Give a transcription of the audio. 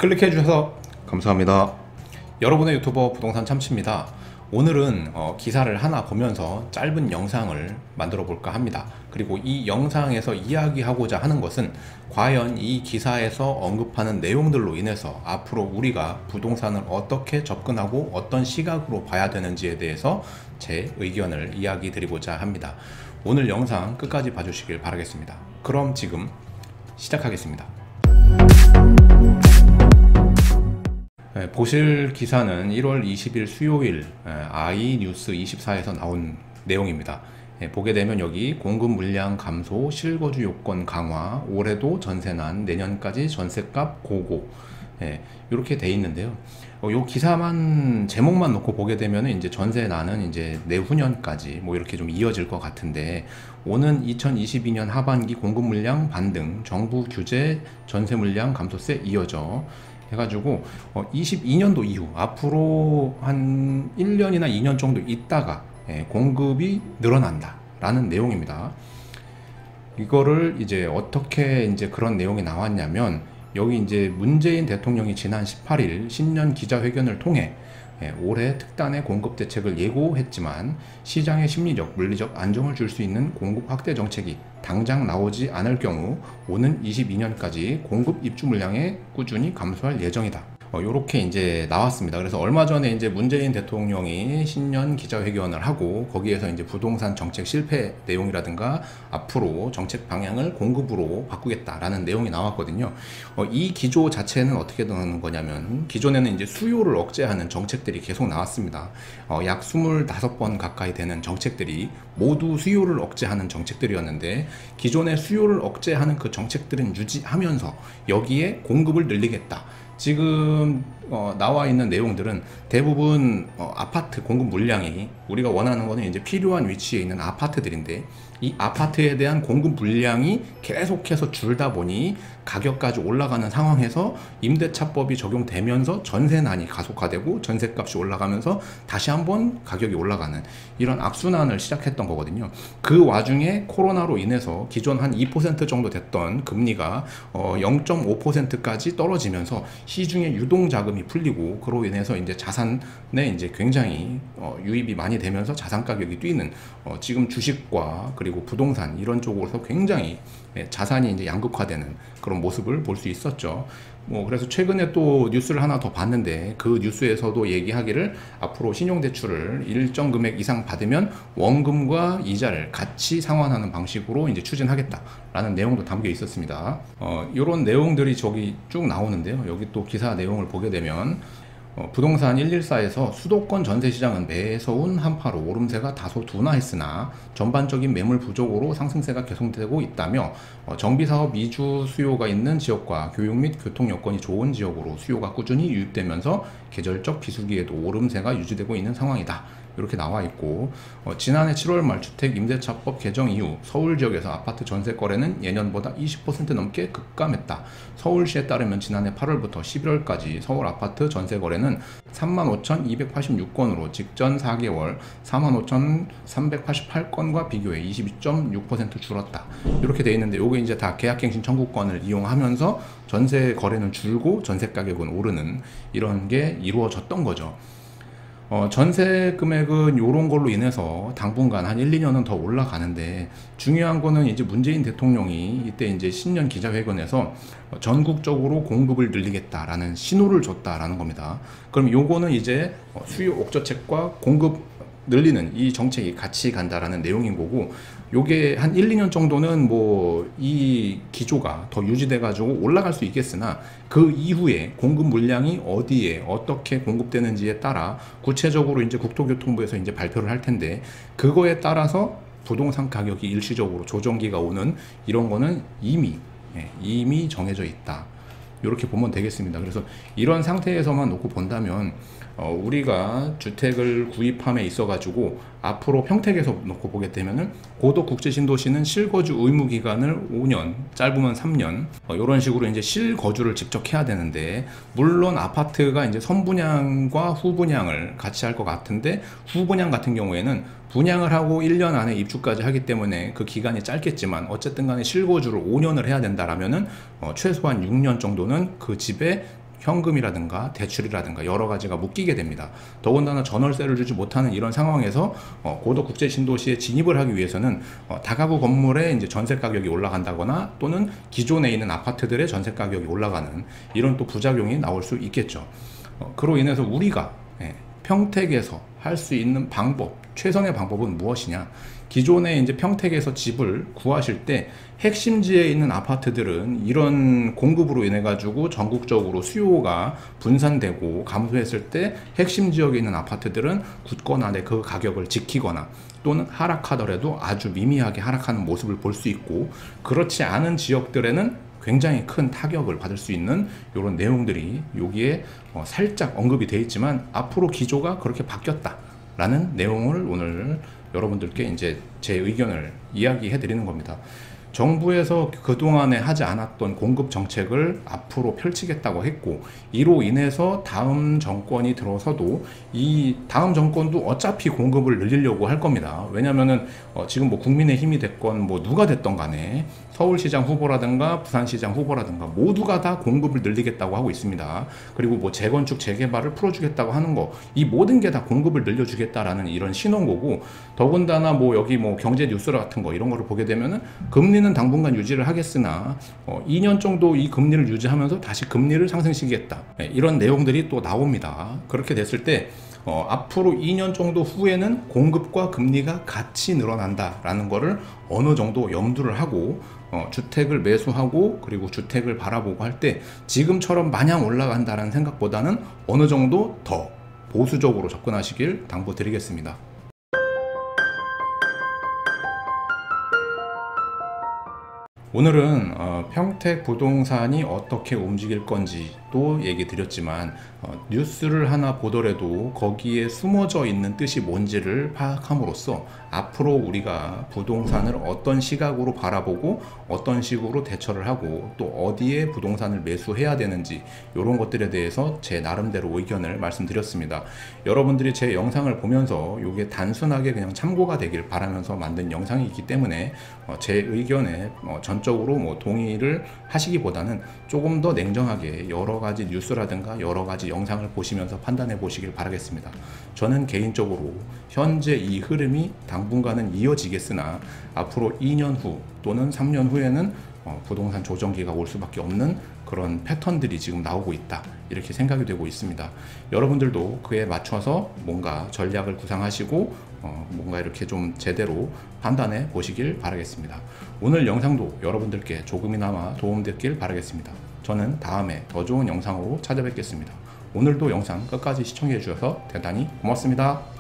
클릭해 주셔서 감사합니다. 여러분의 유튜버 부동산 참치입니다. 오늘은 기사를 하나 보면서 짧은 영상을 만들어 볼까 합니다. 그리고 이 영상에서 이야기하고자 하는 것은 과연 이 기사에서 언급하는 내용들로 인해서 앞으로 우리가 부동산을 어떻게 접근하고 어떤 시각으로 봐야 되는지에 대해서 제 의견을 이야기 드리고자 합니다. 오늘 영상 끝까지 봐주시길 바라겠습니다. 그럼 지금 시작하겠습니다. 보실 기사는 1월 20일 수요일 아이뉴스 24에서 나온 내용입니다. 보게 되면 여기 공급 물량 감소, 실거주 요건 강화, 올해도 전세난, 내년까지 전세값 고고, 이렇게 돼 있는데요. 요 기사만 제목만 놓고 보게 되면 이제 전세난은 이제 내후년까지 뭐 이렇게 좀 이어질 것 같은데, 오는 2022년 하반기 공급 물량 반등, 정부 규제 전세 물량 감소세 이어져 해가지고 22년도 이후 앞으로 한 1년이나 2년 정도 있다가 공급이 늘어난다 라는 내용입니다. 이거를 이제 어떻게 이제 그런 내용이 나왔냐면, 여기 이제 문재인 대통령이 지난 18일 신년 기자회견을 통해 올해 특단의 공급 대책을 예고했지만 시장의 심리적, 물리적 안정을 줄 수 있는 공급 확대 정책이 당장 나오지 않을 경우 오는 22년까지 공급 입주 물량에 꾸준히 감소할 예정이다. 요렇게 이제 나왔습니다. 그래서 얼마 전에 이제 문재인 대통령이 신년 기자회견을 하고 거기에서 이제 부동산 정책 실패 내용이라든가 앞으로 정책 방향을 공급으로 바꾸겠다라는 내용이 나왔거든요. 이 기조 자체는 어떻게 되는 거냐면, 기존에는 이제 수요를 억제하는 정책들이 계속 나왔습니다. 약 25번 가까이 되는 정책들이 모두 수요를 억제하는 정책들이었는데, 기존의 수요를 억제하는 그 정책들은 유지하면서 여기에 공급을 늘리겠다. 지금 나와 있는 내용들은 대부분 아파트 공급 물량이, 우리가 원하는 거는 이제 필요한 위치에 있는 아파트들인데, 이 아파트에 대한 공급 물량이 계속해서 줄다 보니 가격까지 올라가는 상황에서 임대차법이 적용되면서 전세난이 가속화되고 전세값이 올라가면서 다시 한번 가격이 올라가는 이런 악순환을 시작했던 거거든요. 그 와중에 코로나로 인해서 기존 한 2% 정도 됐던 금리가 0.5%까지 떨어지면서 시중에 유동 자금이 풀리고, 그로 인해서 이제 자산에 이제 굉장히 유입이 많이 되면서 자산 가격이 뛰는, 지금 주식과 그리고 부동산 이런 쪽으로서 굉장히 자산이 이제 양극화되는 그런 모습을 볼 수 있었죠. 그래서 최근에 또 뉴스를 하나 더 봤는데, 그 뉴스에서도 얘기하기를 앞으로 신용대출을 일정 금액 이상 받으면 원금과 이자를 같이 상환하는 방식으로 이제 추진하겠다라는 내용도 담겨 있었습니다. 이런 내용들이 저기 쭉 나오는데요. 여기 또 기사 내용을 보게 되면 부동산 114에서 수도권 전세시장은 매서운 한파로 오름세가 다소 둔화했으나 전반적인 매물 부족으로 상승세가 계속되고 있다며, 정비사업 미주 수요가 있는 지역과 교육 및 교통 여건이 좋은 지역으로 수요가 꾸준히 유입되면서 계절적 비수기에도 오름세가 유지되고 있는 상황이다. 이렇게 나와 있고, 지난해 7월 말 주택 임대차법 개정 이후 서울 지역에서 아파트 전세 거래는 예년보다 20% 넘게 급감했다. 서울시에 따르면 지난해 8월부터 11월까지 서울 아파트 전세 거래는 35,286건으로 직전 4개월 45,388건과 비교해 22.6% 줄었다. 이렇게 돼 있는데, 요게 이제 다 계약갱신 청구권을 이용하면서 전세 거래는 줄고 전세 가격은 오르는 이런 게 이루어졌던 거죠. 전세 금액은 요런 걸로 인해서 당분간 한 1, 2년은 더 올라가는데, 중요한 거는 이제 문재인 대통령이 이때 이제 신년 기자회견에서 전국적으로 공급을 늘리겠다라는 신호를 줬다라는 겁니다. 그럼 요거는 이제 수요 옥저책과 공급 늘리는 이 정책이 같이 간다라는 내용인 거고, 요게 한 1, 2년 정도는 뭐 이 기조가 더 유지돼 가지고 올라갈 수 있겠으나, 그 이후에 공급 물량이 어디에 어떻게 공급되는지에 따라 구체적으로 이제 국토교통부에서 이제 발표를 할 텐데, 그거에 따라서 부동산 가격이 일시적으로 조정기가 오는 이런 거는 이미 정해져 있다. 이렇게 보면 되겠습니다. 그래서 이런 상태에서만 놓고 본다면, 우리가 주택을 구입함에 있어 가지고 앞으로 평택에서 놓고 보게 되면은 고도 국제신도시는 실거주 의무 기간을 5년, 짧으면 3년, 이런 식으로 이제 실거주를 직접 해야 되는데, 물론 아파트가 이제 선분양과 후분양을 같이 할 것 같은데, 후분양 같은 경우에는 분양을 하고 1년 안에 입주까지 하기 때문에 그 기간이 짧겠지만 어쨌든 간에 실거주를 5년을 해야 된다라면은 최소한 6년 정도는 그 집에 현금이라든가 대출이라든가 여러 가지가 묶이게 됩니다. 더군다나 전월세를 주지 못하는 이런 상황에서 고도 국제 신도시에 진입을 하기 위해서는 다가구 건물의 이제 전세 가격이 올라간다거나 또는 기존에 있는 아파트들의 전세 가격이 올라가는 이런 또 부작용이 나올 수 있겠죠. 그로 인해서 우리가 평택에서 할 수 있는 방법, 최선의 방법은 무엇이냐? 기존에 이제 평택에서 집을 구하실 때 핵심지에 있는 아파트들은 이런 공급으로 인해 가지고 전국적으로 수요가 분산되고 감소했을 때 핵심 지역에 있는 아파트들은 굳건하 그 가격을 지키거나 또는 하락하더라도 아주 미미하게 하락하는 모습을 볼 수 있고, 그렇지 않은 지역들에는 굉장히 큰 타격을 받을 수 있는 이런 내용들이 여기에 살짝 언급이 되어 있지만, 앞으로 기조가 그렇게 바뀌었다라는 내용을 오늘 여러분들께 이제 제 의견을 이야기해 드리는 겁니다. 정부에서 그동안에 하지 않았던 공급 정책을 앞으로 펼치겠다고 했고, 이로 인해서 다음 정권이 들어서도 이 다음 정권도 어차피 공급을 늘리려고 할 겁니다. 왜냐면은 지금 뭐 국민의힘이 됐건 뭐 누가 됐던 간에 서울시장 후보라든가 부산시장 후보라든가 모두가 다 공급을 늘리겠다고 하고 있습니다. 그리고 뭐 재건축 재개발을 풀어주겠다고 하는 거, 이 모든 게 다 공급을 늘려주겠다라는 이런 신호고고, 더군다나 뭐 여기 뭐 경제 뉴스 같은 거 이런 거를 보게 되면은 금리는 당분간 유지를 하겠으나 2년 정도 이 금리를 유지하면서 다시 금리를 상승시키겠다, 이런 내용들이 또 나옵니다. 그렇게 됐을 때 앞으로 2년 정도 후에는 공급과 금리가 같이 늘어난다라는 거를 어느 정도 염두를 하고 주택을 매수하고 그리고 주택을 바라보고 할 때 지금처럼 마냥 올라간다는 생각보다는 어느 정도 더 보수적으로 접근하시길 당부드리겠습니다. 오늘은 평택 부동산이 어떻게 움직일 건지 또 얘기 드렸지만, 뉴스를 하나 보더라도 거기에 숨어져 있는 뜻이 뭔지를 파악함으로써 앞으로 우리가 부동산을 어떤 시각으로 바라보고 어떤 식으로 대처를 하고 또 어디에 부동산을 매수해야 되는지, 이런 것들에 대해서 제 나름대로 의견을 말씀드렸습니다. 여러분들이 제 영상을 보면서 이게 단순하게 그냥 참고가 되길 바라면서 만든 영상이기 때문에 제 의견에 전적으로 뭐 동의를 하시기보다는 조금 더 냉정하게 여러 가지 뉴스라든가 여러 가지 영상을 보시면서 판단해 보시길 바라겠습니다. 저는 개인적으로 현재 이 흐름이 당분간은 이어지겠으나 앞으로 2년 후 또는 3년 후에는 부동산 조정기가 올 수밖에 없는 그런 패턴들이 지금 나오고 있다, 이렇게 생각이 되고 있습니다. 여러분들도 그에 맞춰서 뭔가 전략을 구상하시고 뭔가 이렇게 좀 제대로 판단해 보시길 바라겠습니다. 오늘 영상도 여러분들께 조금이나마 도움됐길 바라겠습니다. 저는 다음에 더 좋은 영상으로 찾아뵙겠습니다. 오늘도 영상 끝까지 시청해 주셔서 대단히 고맙습니다.